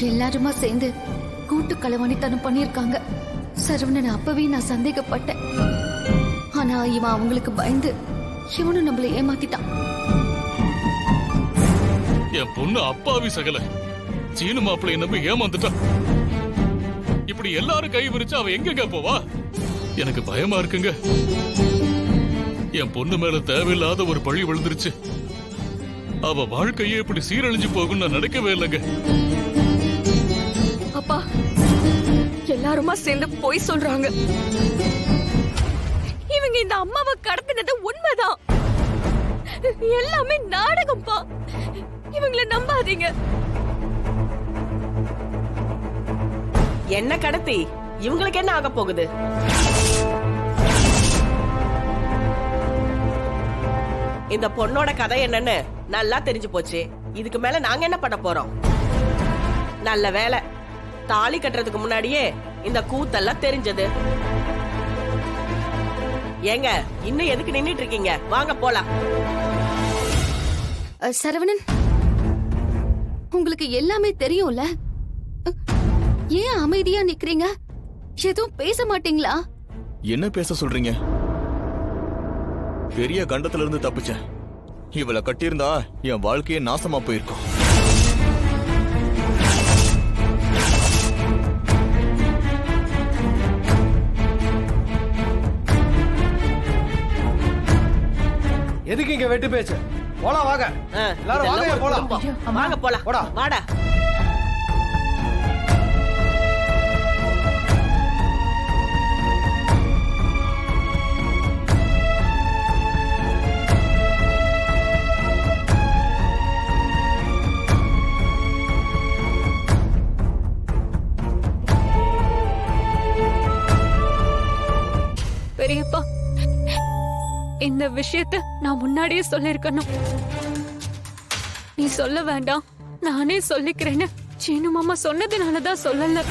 எல்லாருமா சேர்ந்து கூட்டு களவாணித்தனம் பண்ணிருக்காங்க. சரவணன் அப்பவே நான் சந்தேகப்பட்டேன். ஆனா இவன் அவங்களுக்கு பயந்து இவனும் நம்மள ஏமாத்திட்டான். என் பொண்ணு அப்பாவி சகல சீனு மாப்பிள்ளைய நம்பி ஏமாந்துட்டான். இப்படி எல்லாரும் கை விரிச்சு அவ எங்க போவா? எனக்கு பயமா இருக்குங்க. என் பொண்ணு மேல தேவையில்லாத ஒரு பழி விழுந்துருச்சு. அவ வாழ்க்கையே இப்படி சீரழிஞ்சு போகும் நான் நினைக்கவே இல்லைங்க. அப்பா, எல்லாருமா சேர்ந்து போய் சொல்றாங்க. இவங்க இந்த அம்மாவை கடத்தினது உண்மைதான். எல்லாமே நாடகம்பா. இவங்களை நம்பாதீங்க. என்ன கடத்தி இவங்களுக்கு என்ன ஆக போகுது? இந்த பொண்ணோட கதை என்னன்னு நல்லா தெரிஞ்சு போச்சு. இதுக்கு மேல நாங்க என்ன பண்ண போறோம்? நல்ல வேலை, தாலி கட்டுறதுக்கு முன்னாடியே இந்த கூத்தெல்லாம் தெரிஞ்சது. ஏங்க இன்னும் எதுக்கு நின்னுட்டு இருக்கீங்க? வாங்க போலாம். சரவணன், உங்களுக்கு எல்லாமே தெரியும்ல, ஏன் அமைதியா நிக்கிறீங்க? எதுவும் பேச மாட்டீங்களா? என்ன பேச சொல்றீங்க? பெரிய கண்டத்துல இருந்து தப்பிச்சேன். இவளை கட்டியிருந்தா என் வாழ்க்கையே நாசமா போயிருக்கும். எதுக்கு இங்க வெட்டு பேச்சு? போலாம் வாங்க. எல்லாரும் வாங்க போலாம். வாங்க போலாம். போடா. வாடா. பெரியப்பா, இந்த விஷயத்த நான் முன்னாடியே சொல்லிருக்கணும். நீ சொல்ல வேண்டாம், நானே சொல்லிக்கிறேன்னு சீனு மாமா சொன்னதுனாலதான் சொல்லல.